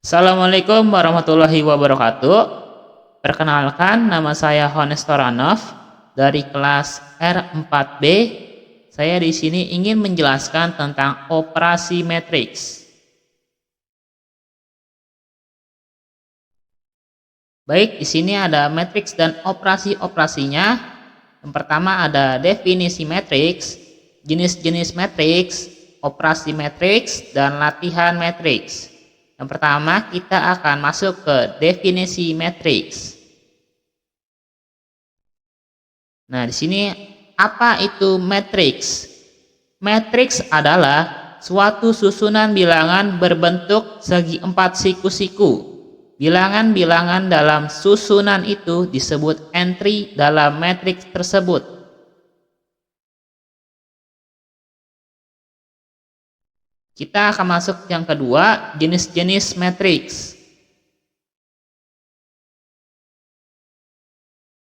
Assalamualaikum warahmatullahi wabarakatuh. Perkenalkan, nama saya Honestoranov dari kelas R4B. Saya di sini ingin menjelaskan tentang operasi matriks. Baik, di sini ada matriks dan operasi-operasinya. Yang pertama ada definisi matriks, jenis-jenis matriks, operasi matriks, dan latihan matriks. Yang pertama, kita akan masuk ke definisi matriks. Nah, di sini apa itu matriks? Matriks adalah suatu susunan bilangan berbentuk segi empat siku-siku. Bilangan-bilangan dalam susunan itu disebut entry dalam matriks tersebut. Kita akan masuk yang kedua, jenis-jenis matriks.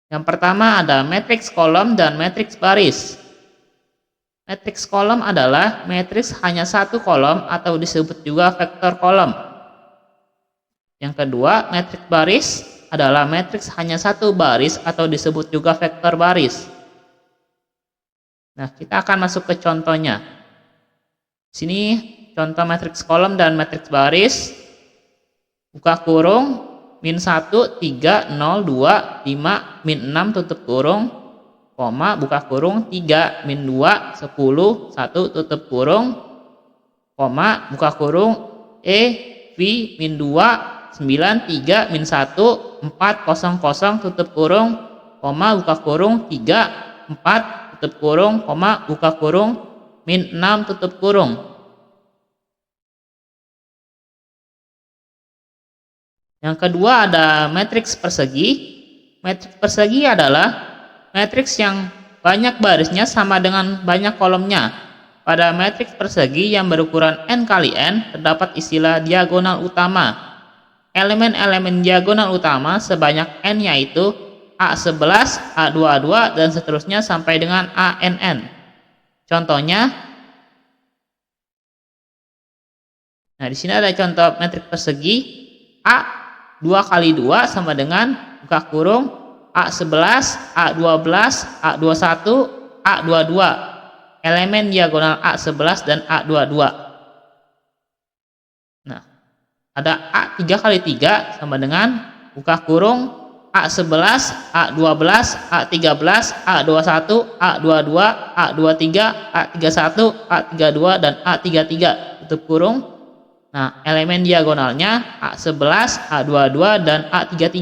Yang pertama ada matriks kolom dan matriks baris. Matriks kolom adalah matriks hanya satu kolom atau disebut juga vektor kolom. Yang kedua, matriks baris adalah matriks hanya satu baris atau disebut juga vektor baris. Nah, kita akan masuk ke contohnya. Sini contoh matriks kolom dan matriks baris. Buka kurung, min 1, 3, 0, 2, 5, min 6, tutup kurung, koma, buka kurung, 3, min 2, 10, 1, tutup kurung, koma, buka kurung, V, min 2, 9, 3, min 1, 4, 0, tutup kurung, koma, buka kurung, 3, 4, tutup kurung, koma, buka kurung, min 6, tutup kurung. Yang kedua ada matriks persegi. Matriks persegi adalah matriks yang banyak barisnya sama dengan banyak kolomnya. Pada matriks persegi yang berukuran n kali n terdapat istilah diagonal utama. Elemen-elemen diagonal utama sebanyak n yaitu A11, A22, dan seterusnya sampai dengan ANN. Contohnya, nah di sini ada contoh matriks persegi. A 2 kali 2 sama dengan buka kurung A11, A12, A21, A22. Elemen diagonal A11 dan A22. Nah, ada A3 kali 3 sama dengan buka kurung A11, A12, A13, A21, A22, A23, A31, A32, dan A33. Tutup kurung. Nah, elemen diagonalnya A11, A22, dan A33.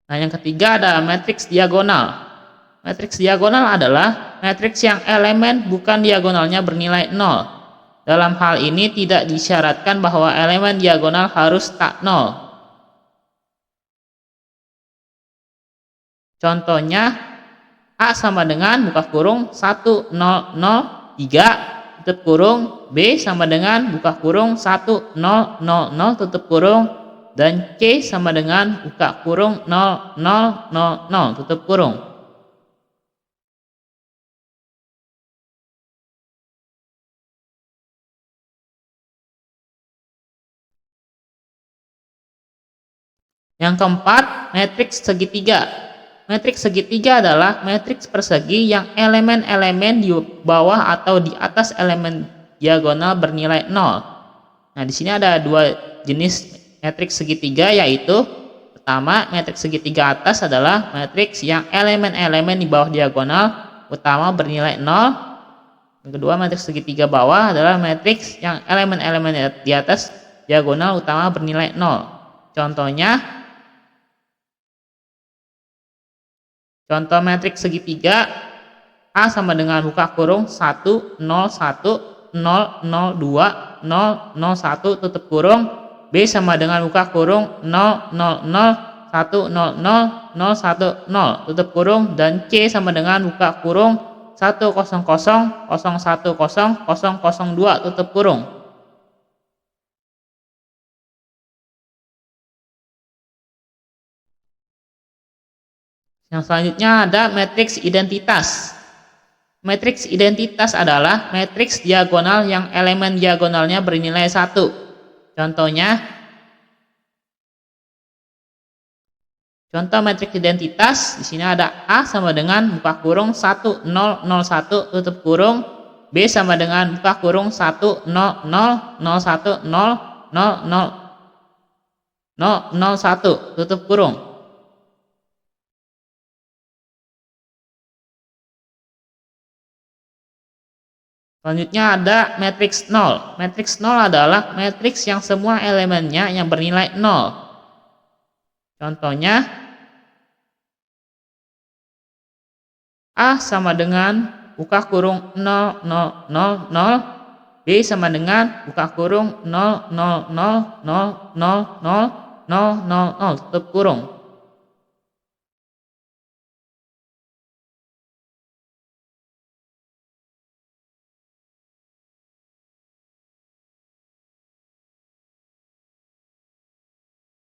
Nah, yang ketiga ada matriks diagonal. Matriks diagonal adalah matriks yang elemen bukan diagonalnya bernilai 0. Dalam hal ini tidak disyaratkan bahwa elemen diagonal harus tak 0. Contohnya, A sama dengan buka kurung 1, 0, 0, 3, tutup kurung, B sama dengan buka kurung 1, 0, 0, 0, tutup kurung, dan C sama dengan buka kurung 0, 0, 0, 0, tutup kurung. Yang keempat, matriks segitiga. Matriks segitiga adalah matriks persegi yang elemen-elemen di bawah atau di atas elemen diagonal bernilai 0. Nah, di sini ada dua jenis matriks segitiga, yaitu pertama, matriks segitiga atas adalah matriks yang elemen-elemen di bawah diagonal utama bernilai 0. Yang kedua, matriks segitiga bawah adalah matriks yang elemen-elemen di atas diagonal utama bernilai 0. Contoh matriks segitiga, A sama dengan buka kurung 1, 0, 1, 0, 0, 2, 0, 0, 1, tutup kurung, B sama dengan buka kurung 0, 0, 0, 1, 0, 0, 0, 1, 0, tutup kurung, dan C sama dengan buka kurung 1, 0, 0, 0, 1, 0, 0, 2, tutup kurung. Yang selanjutnya ada matriks identitas. Matriks identitas adalah matriks diagonal yang elemen diagonalnya bernilai 1. Contoh matriks identitas di sini ada A sama dengan buka kurung 1 0 0 1 tutup kurung, B sama dengan buka kurung 1 0 0 0 1 0 0 0 0 0 1 tutup kurung. Selanjutnya ada matriks 0. Matriks 0 adalah matriks yang semua elemennya yang bernilai 0. Contohnya A sama dengan buka kurung 0 0 0 0, B sama dengan buka kurung 0 0 0 0 0 0 0 0 tutup kurung.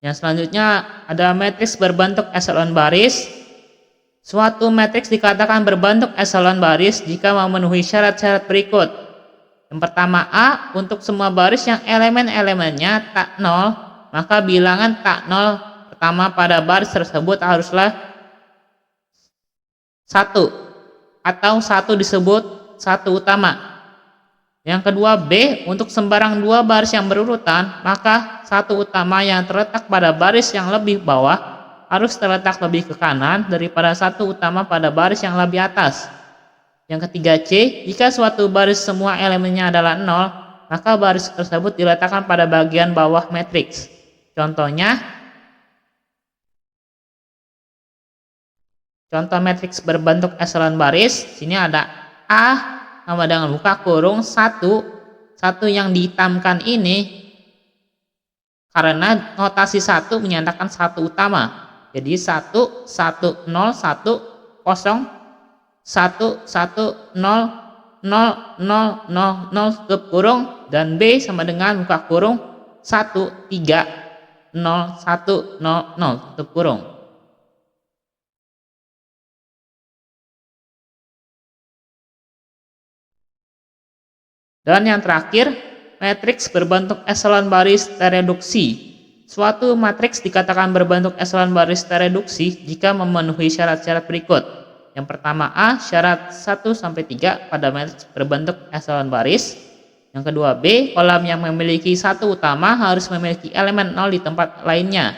Yang selanjutnya ada matriks berbentuk eselon baris. Suatu matriks dikatakan berbentuk eselon baris jika memenuhi syarat-syarat berikut. Yang pertama A, untuk semua baris yang elemen-elemennya tak 0, maka bilangan tak 0 pertama pada baris tersebut haruslah 1 atau 1 disebut 1 utama. Yang kedua B, untuk sembarang dua baris yang berurutan, maka 1 utama yang terletak pada baris yang lebih bawah harus terletak lebih ke kanan daripada 1 utama pada baris yang lebih atas. Yang ketiga C, jika suatu baris semua elemennya adalah 0, maka baris tersebut diletakkan pada bagian bawah matriks. Contoh matriks berbentuk eselon baris, sini ada A sama dengan buka kurung 1 yang dihitamkan ini karena notasi 1 menyatakan 1 utama. Jadi 1 1 0 1 0 1 1 1 0 0 0 0 tutup kurung, dan B sama dengan buka kurung 1 3 0 1 0 0 tutup kurung. Dan yang terakhir, matriks berbentuk eselon baris tereduksi. Suatu matriks dikatakan berbentuk eselon baris tereduksi jika memenuhi syarat-syarat berikut. Yang pertama A, syarat 1-3 pada matriks berbentuk eselon baris. Yang kedua B, kolom yang memiliki 1 utama harus memiliki elemen 0 di tempat lainnya.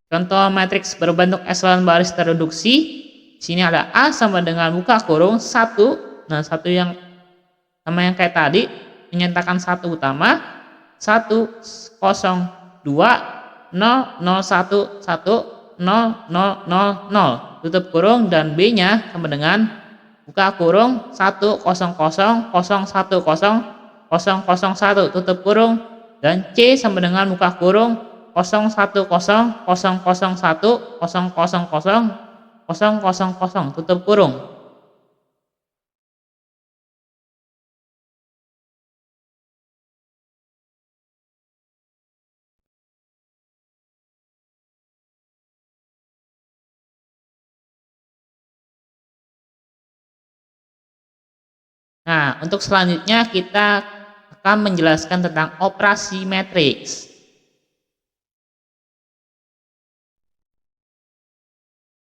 Contoh matriks berbentuk eselon baris tereduksi. Sini ada A sama dengan buka kurung 1. Nah, 1 yang sama yang kayak tadi menyatakan 1 utama. 1 0 2 0 0 1 1 0 0 0 0 tutup kurung, dan B-nya sama dengan buka kurung 1 0 0 0 1 0 0 1 tutup kurung, dan C sama dengan buka kurung 0 1 0 0 1 0 0 0 0 tutup kurung. Nah, untuk selanjutnya kita akan menjelaskan tentang operasi matriks.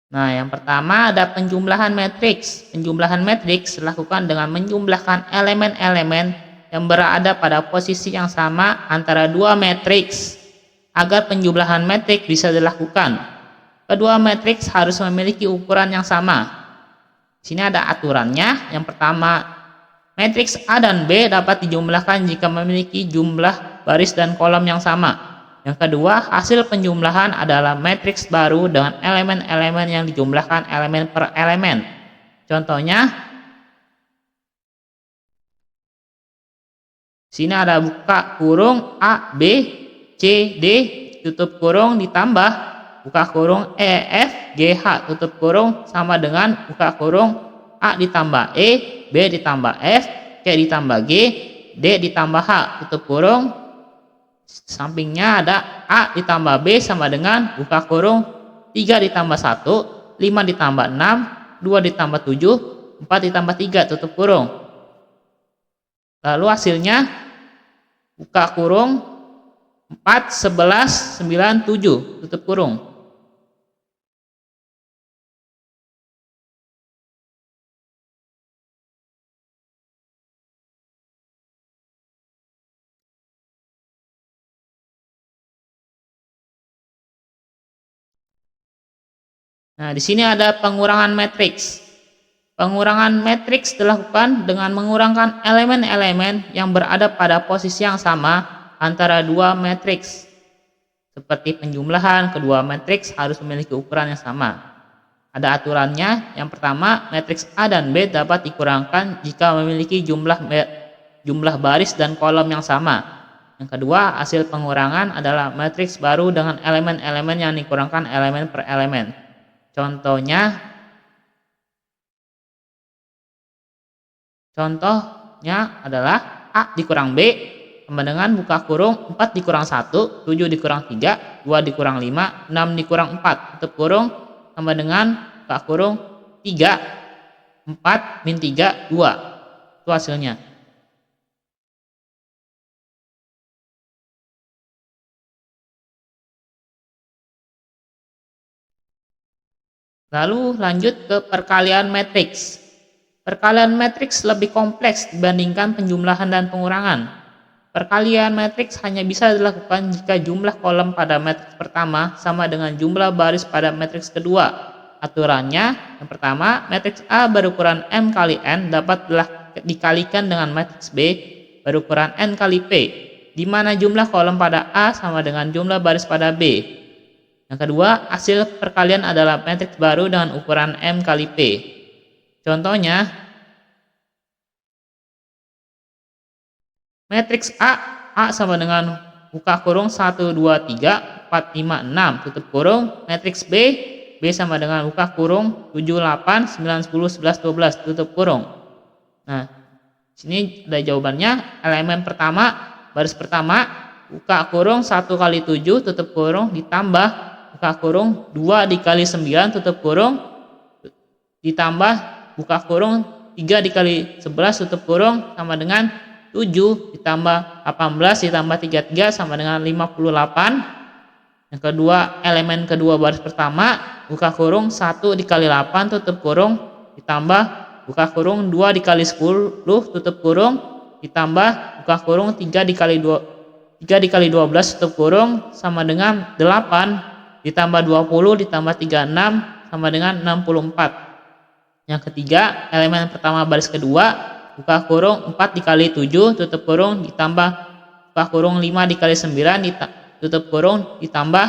Nah, yang pertama ada penjumlahan matriks. Penjumlahan matriks dilakukan dengan menjumlahkan elemen-elemen yang berada pada posisi yang sama antara dua matriks. Agar penjumlahan matriks bisa dilakukan, kedua matriks harus memiliki ukuran yang sama. Di sini ada aturannya. Yang pertama, matriks A dan B dapat dijumlahkan jika memiliki jumlah baris dan kolom yang sama. Yang kedua, hasil penjumlahan adalah matriks baru dengan elemen-elemen yang dijumlahkan elemen per elemen. Contohnya, sini ada buka kurung A, B, C, D, tutup kurung ditambah buka kurung E, F, G, H, tutup kurung sama dengan buka kurung A ditambah E, B ditambah F, C ditambah G, D ditambah H, tutup kurung. Sampingnya ada A ditambah B sama dengan buka kurung 3 ditambah 1 5 ditambah 6, 2 ditambah 7, 4 ditambah 3, tutup kurung. Lalu hasilnya, buka kurung, 4, 11, 9, 7, tutup kurung. Nah, di sini ada pengurangan matriks. Pengurangan matriks dilakukan dengan mengurangkan elemen-elemen yang berada pada posisi yang sama antara dua matriks. Seperti penjumlahan, kedua matriks harus memiliki ukuran yang sama. Ada aturannya. Yang pertama, matriks A dan B dapat dikurangkan jika memiliki jumlah baris dan kolom yang sama. Yang kedua, hasil pengurangan adalah matriks baru dengan elemen-elemen yang dikurangkan elemen per elemen. Contohnya adalah A dikurang B sama dengan buka kurung 4 dikurang 1, 7 dikurang 3, 2 dikurang 5, 6 dikurang 4, tutup kurung sama dengan buka kurung 3, 4, min 3, 2. Itu hasilnya. Lalu lanjut ke perkalian matriks. Perkalian matriks lebih kompleks dibandingkan penjumlahan dan pengurangan. Perkalian matriks hanya bisa dilakukan jika jumlah kolom pada matriks pertama sama dengan jumlah baris pada matriks kedua. Aturannya, yang pertama, matriks A berukuran M kali N dapat dikalikan dengan matriks B berukuran N kali P, di mana jumlah kolom pada A sama dengan jumlah baris pada B. Yang kedua, hasil perkalian adalah matriks baru dengan ukuran M kali P. Contohnya, matriks A sama dengan buka kurung 1, 2, 3, 4, 5, 6, tutup kurung. Matriks B sama dengan buka kurung 7, 8, 9, 10, 11, 12, tutup kurung. Nah, sini ada jawabannya. Elemen pertama, baris pertama, buka kurung 1 kali 7, tutup kurung, ditambah buka kurung 2 dikali 9, tutup kurung, ditambah buka kurung 3 dikali 11, tutup kurung, sama dengan 7 ditambah 18 ditambah 33 sama dengan 58. Yang kedua, elemen kedua baris pertama, buka kurung 1 dikali 8, tutup kurung, ditambah buka kurung 2 dikali 10, tutup kurung, ditambah buka kurung 3 dikali 12, tutup kurung, sama dengan 8 ditambah 20 ditambah 36 sama dengan 64. Yang ketiga, elemen pertama baris kedua, buka kurung 4 dikali 7, tutup kurung, ditambah buka kurung 5 dikali 9, tutup kurung, ditambah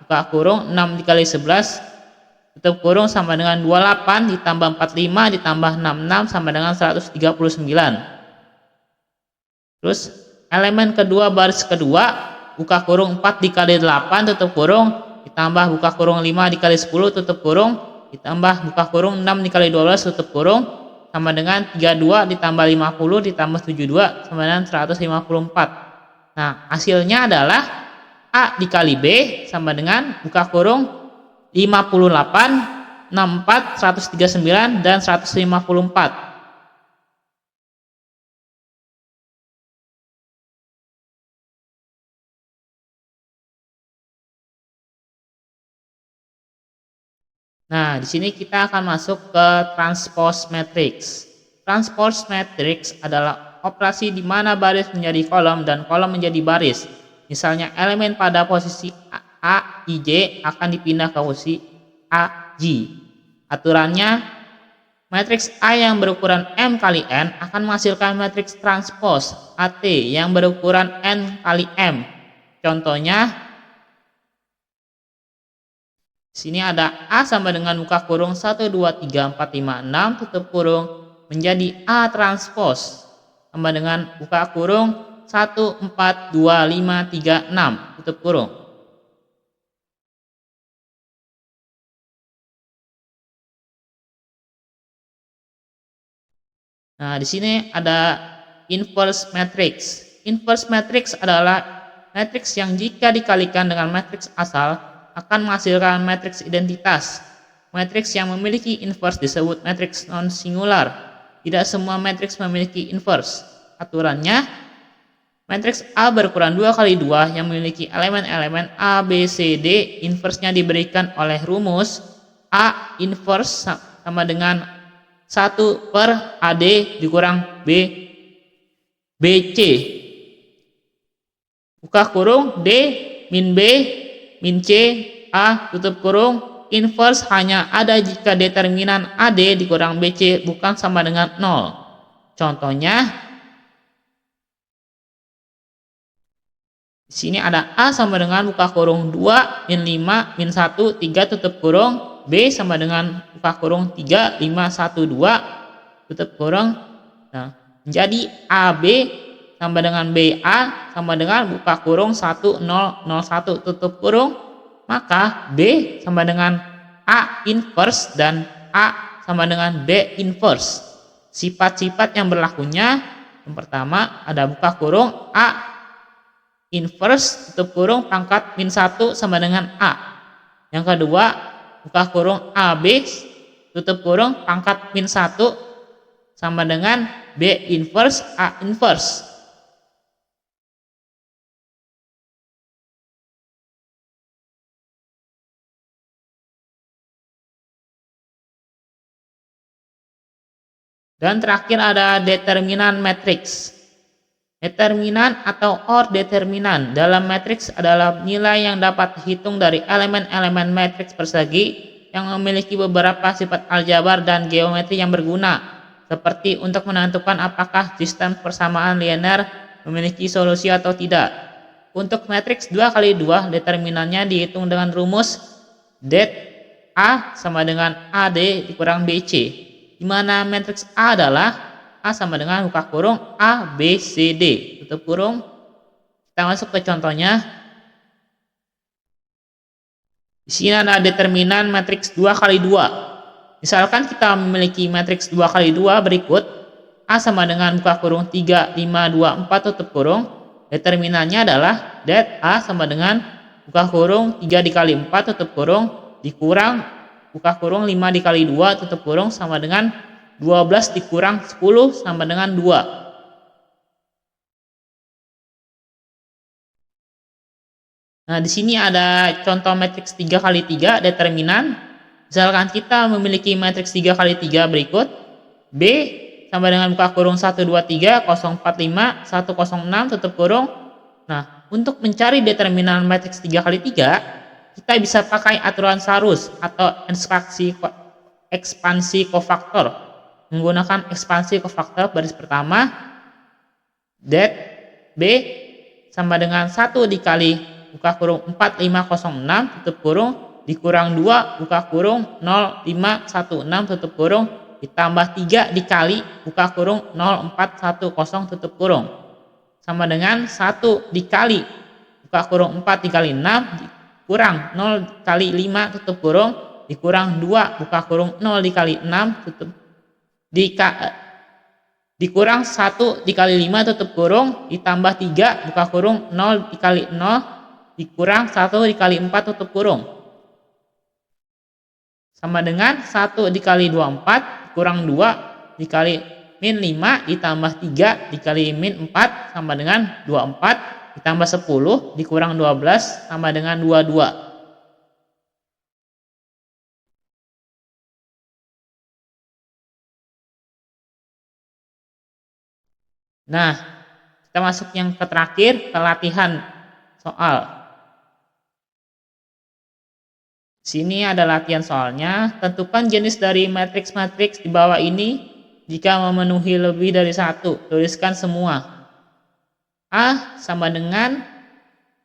buka kurung 6 dikali 11, tutup kurung, sama dengan 28 ditambah 45 ditambah 66 sama dengan 139. Terus elemen kedua baris kedua, buka kurung 4 dikali 8, tutup kurung, ditambah buka kurung 5 dikali 10, tutup kurung, ditambah buka kurung 6 dikali 12, tutup kurung, sama dengan 32 ditambah 50 ditambah 72 sama dengan 154. Nah, hasilnya adalah A dikali B sama dengan buka kurung 58, 64, 139, dan 154. Nah, di sini kita akan masuk ke transpose matrix. Transpose matrix adalah operasi di mana baris menjadi kolom dan kolom menjadi baris. Misalnya elemen pada posisi A, I, J akan dipindah ke posisi A, J. Aturannya, matriks A yang berukuran M kali N akan menghasilkan matriks transpose AT yang berukuran N kali M. Contohnya, sini ada A sama dengan buka kurung 1, 2, 3, 4, 5, 6, tutup kurung, menjadi A transpose sama dengan buka kurung 1, 4, 2, 5, 3, 6, tutup kurung. Nah, di sini ada inverse matrix. Inverse matrix adalah matriks yang jika dikalikan dengan matriks asal akan menghasilkan matriks identitas. matriks yang memiliki inverse disebut matriks non-singular. Tidak semua matriks memiliki inverse. Aturannya, matriks A berukuran 2 kali 2 yang memiliki elemen-elemen A, B, C, D, inverse-nya diberikan oleh rumus A inverse sama dengan 1 per AD dikurang BC. Buka kurung D min B min C A tutup kurung, inverse hanya ada jika determinan AD dikurang BC bukan sama dengan 0. Contohnya, di sini ada A sama dengan buka kurung 2 min 5 min 1 3 tutup kurung, B sama dengan buka kurung 3 5 1 2 tutup kurung. Nah, menjadi AB sama dengan BA sama dengan buka kurung 1 0 0 1 tutup kurung, maka B sama dengan A inverse dan A sama dengan B inverse. Sifat-sifat yang berlakunya, yang pertama ada buka kurung A inverse tutup kurung pangkat min 1 sama dengan A. Yang kedua, buka kurung AB tutup kurung pangkat min 1 sama dengan B inverse A inverse. Dan terakhir ada determinan matriks. Determinan atau OR determinan dalam matriks adalah nilai yang dapat dihitung dari elemen-elemen matriks persegi yang memiliki beberapa sifat aljabar dan geometri yang berguna, seperti untuk menentukan apakah sistem persamaan linear memiliki solusi atau tidak. Untuk matriks 2 kali 2, determinannya dihitung dengan rumus det A sama dengan AD dikurang BC, di mana matriks A adalah A sama dengan buka kurung A, B, C, D tutup kurung. Kita masuk ke contohnya. Di sini ada determinan matriks 2 kali 2. Misalkan kita memiliki matriks 2 kali 2 berikut. A sama dengan buka kurung 3 5 2 4 tutup kurung. Determinannya adalah det A sama dengan buka kurung 3 dikali 4 tutup kurung dikurang buka kurung 5 dikali 2 tutup kurung sama dengan 12 dikurang 10 sama dengan 2. Nah, di sini ada contoh matriks 3 kali 3 determinan. Misalkan kita memiliki matriks 3 kali 3 berikut. B sama dengan buka kurung 1 2 3 0 4 5 1 0 6 tutup kurung. Nah, untuk mencari determinan matriks 3 kali 3, kita bisa pakai aturan Sarus atau ekspansi kofaktor. Menggunakan ekspansi kofaktor baris pertama, det B sama dengan 1 dikali buka kurung 4 5 0 6 tutup kurung dikurang 2 buka kurung 0 5 1 6 tutup kurung ditambah 3 dikali buka kurung 0 4 1 0 tutup kurung sama dengan 1 dikali buka kurung 4 dikali 6 dikurang 0 kali 5 tutup kurung dikurang 2 buka kurung 0 dikali 6 tutup dikurang 1 dikali 5 tutup kurung ditambah 3 buka kurung 0 dikali 0 dikurang 1 dikali 4 tutup kurung sama dengan 1 dikali 24 dikurang 2 dikali min 5 ditambah 3 dikali min 4 sama dengan 24 ditambah 10 dikurang 12 sama dengan 22. Nah, kita masuk yang terakhir ke latihan soal. Sini ada latihan soalnya. Tentukan jenis dari matriks-matriks di bawah ini jika memenuhi lebih dari 1. Tuliskan semua. A sama dengan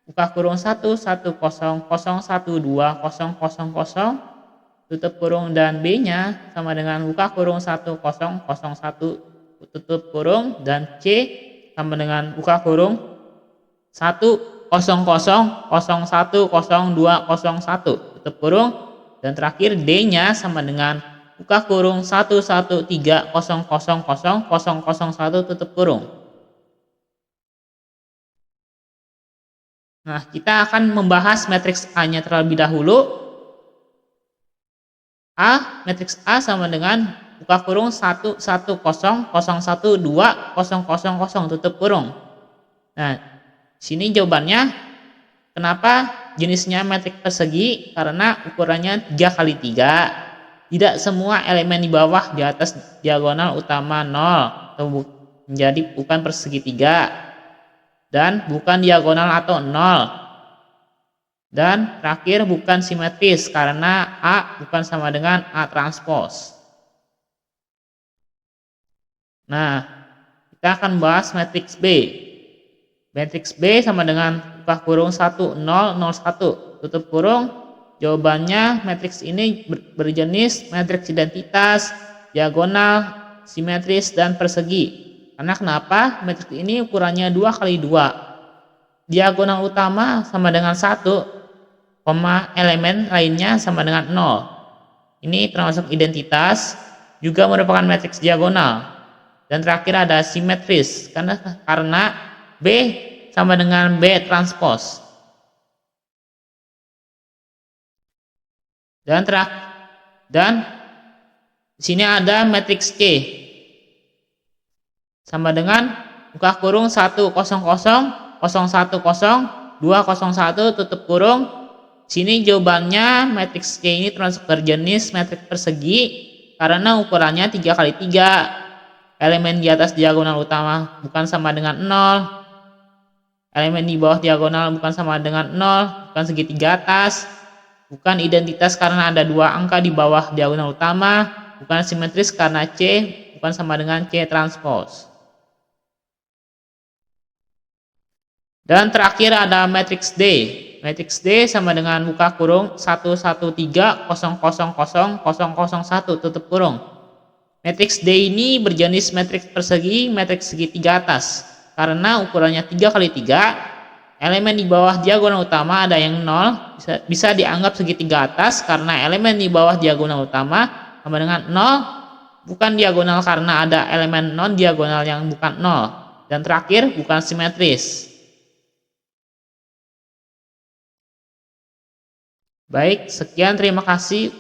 buka kurung 1 1 0 0 1 2 0 0 0 tutup kurung dan B-nya sama dengan buka kurung 1 0 0 1 tutup kurung dan C sama dengan buka kurung 1 0 0 0 1 0 2 0 1 tutup kurung dan terakhir D-nya sama dengan buka kurung 1 1 3 0 0 0 0 1 tutup kurung. Nah, kita akan membahas matriks A-nya terlebih dahulu. Matriks A sama dengan buka kurung 1 1 0 0 1 2 0 0 0 tutup kurung. Nah, sini jawabannya kenapa jenisnya matriks persegi? Karena ukurannya 3 kali 3. Tidak semua elemen di bawah di atas diagonal utama 0 atau menjadi bukan persegi 3 dan bukan diagonal atau 0. Dan terakhir bukan simetris karena A bukan sama dengan A transpose. Nah, kita akan bahas matriks B. Matriks B sama dengan buka kurung 1 0 0 1 tutup kurung. Jawabannya matriks ini berjenis matriks identitas, diagonal, simetris, dan persegi. Karena kenapa? Matriks ini ukurannya 2 kali 2. Diagonal utama sama dengan 1, elemen lainnya sama dengan 0. Ini termasuk identitas, juga merupakan matriks diagonal. Dan terakhir ada simetris, karena B sama dengan B transpose. Dan di sini ada matriks C sama dengan buka kurung 1 0 0 0 1 0 2 0 1 tutup kurung. Sini jawabannya matriks C ini termasuk berjenis matriks persegi karena ukurannya 3 kali 3. Elemen di atas diagonal utama bukan sama dengan 0. Elemen di bawah diagonal bukan sama dengan 0, bukan segitiga atas. Bukan identitas karena ada 2 angka di bawah diagonal utama, bukan simetris karena C bukan sama dengan C transpose. Dan terakhir ada matriks D. Matriks D sama dengan buka kurung 1 1 3 0 0 0 0 0 1 tutup kurung. Matriks D ini berjenis matriks persegi, matriks segitiga atas. Karena ukurannya 3 kali 3, elemen di bawah diagonal utama ada yang 0, bisa dianggap segitiga atas karena elemen di bawah diagonal utama sama dengan 0, bukan diagonal karena ada elemen non diagonal yang bukan 0. Dan terakhir bukan simetris. Baik, sekian, terima kasih.